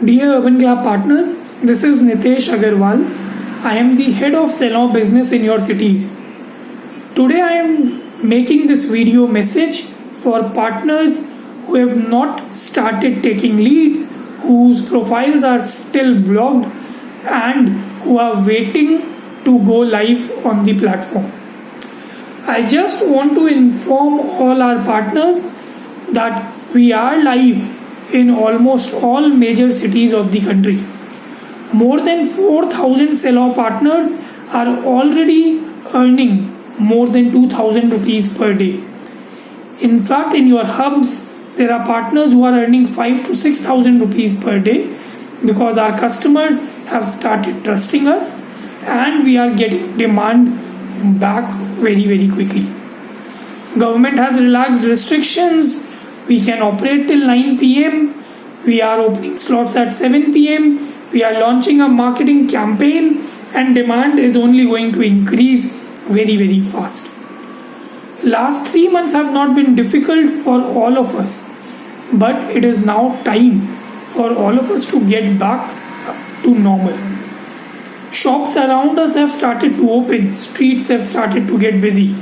Dear Urban Club partners, this is Nitesh Agarwal. I am the head of Salon business in your cities. Today I am making this video message for partners who have not started taking leads, whose profiles are still blocked, and who are waiting to go live on the platform. I just want to inform all our partners that we are live in almost all major cities of the country. More than 4,000 Salon partners are already earning more than 2,000 rupees per day. In fact, in your hubs, there are partners who are earning 5 to 6,000 rupees per day because our customers have started trusting us and we are getting demand back very quickly. Government has relaxed restrictions. We can operate till 9 pm. We are opening slots at 7 pm. We are launching a marketing campaign and demand is only going to increase very fast. Last 3 months have not been difficult for all of us, but it is now time for all of us to get back to normal. Shops around us have started to open, streets have started to get busy,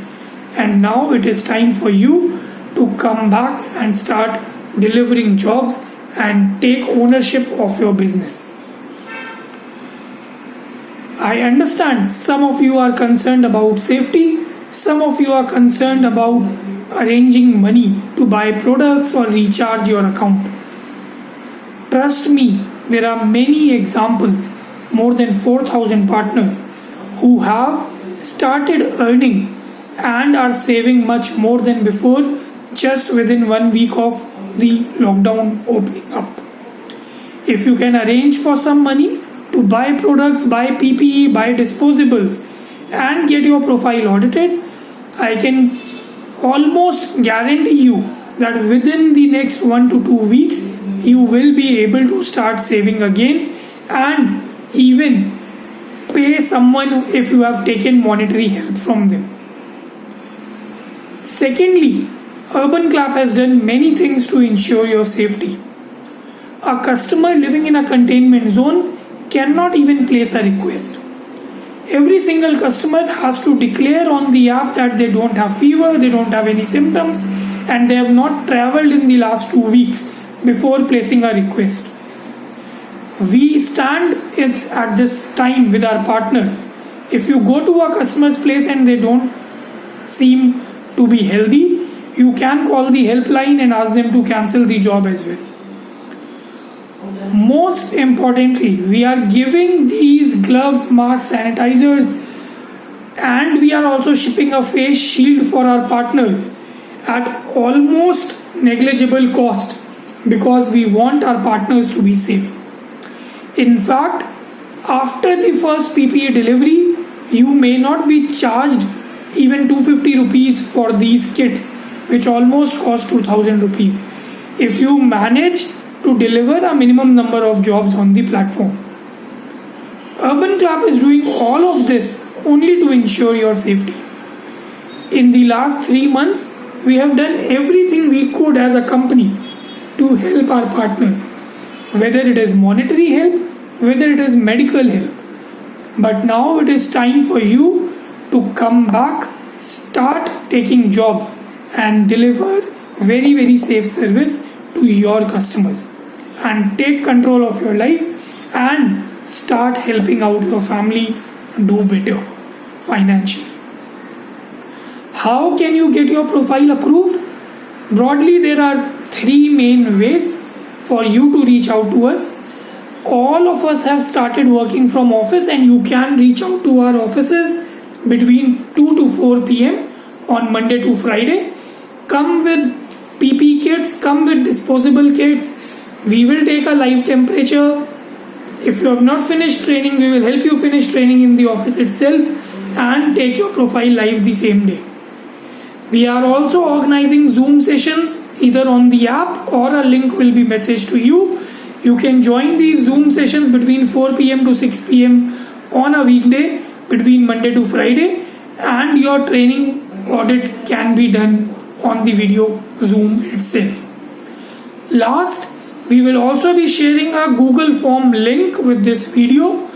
and now it is time for you to come back and start delivering jobs and take ownership of your business. I understand some of you are concerned about safety, some of you are concerned about arranging money to buy products or recharge your account. Trust me, there are many examples, more than 4,000 partners who have started earning and are saving much more than before just within 1 week of the lockdown opening up. If you can arrange for some money to buy products, buy PPE, buy disposables and get your profile audited, I can almost guarantee you that within the next 1 to 2 weeks you will be able to start saving again and even pay someone if you have taken monetary help from them. Secondly, Urban Club has done many things to ensure your safety. A customer living in a containment zone cannot even place a request. Every single customer has to declare on the app that they don't have fever, they don't have any symptoms, and they have not traveled in the last 2 weeks before placing a request. We stand at this time with our partners. If you go to a customer's place and they don't seem to be healthy, you can call the helpline and ask them to cancel the job as well. Most importantly, we are giving these gloves, masks, sanitizers, and we are also shipping a face shield for our partners at almost negligible cost because we want our partners to be safe. In fact, after the first PPE delivery, you may not be charged even 250 rupees for these kits, which almost cost 2,000 rupees, if you manage to deliver a minimum number of jobs on the platform. Urban Club is doing all of this only to ensure your safety. In the last 3 months, we have done everything we could as a company to help our partners, whether it is monetary help, whether it is medical help. But now it is time for you to come back, start taking jobs and deliver very safe service to your customers and take control of your life and start helping out your family do better financially. How can you get your profile approved? Broadly, there are 3 main ways for you to reach out to us. All of us have started working from office and you can reach out to our offices between 2 to 4 pm on Monday to Friday. Come with PP kits, come with disposable kits. We will take a live temperature. If you have not finished training, we will help you finish training in the office itself and take your profile live the same day. We are also organizing Zoom sessions either on the app or a link will be messaged to you. You can join these Zoom sessions between 4 pm to 6 pm on a weekday between Monday to Friday, and your training audit can be done on the video Zoom itself. Last, We will also be sharing a Google form link with this video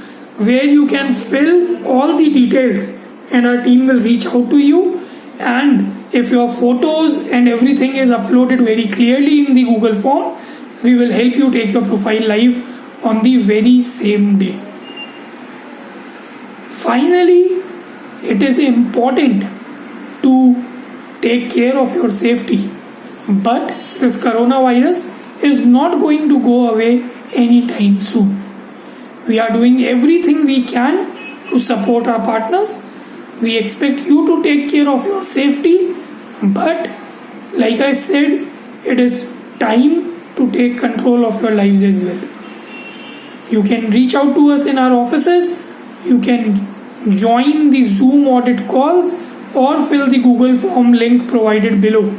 where you can fill all the details and our team will reach out to you. And if your photos and everything is uploaded very clearly in the Google form, we will help you take your profile live on the very same day. Finally, it is important to take care of your safety. But this coronavirus is not going to go away anytime soon. We are doing everything we can to support our partners. We expect you to take care of your safety, but like I said, it is time to take control of your lives as well. You can reach out to us in our offices, you can join the Zoom audit calls or fill the Google form link provided below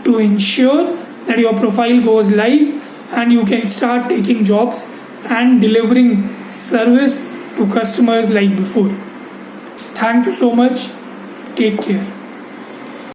to ensure that your profile goes live and you can start taking jobs and delivering service to customers like before. Thank you so much. Take care.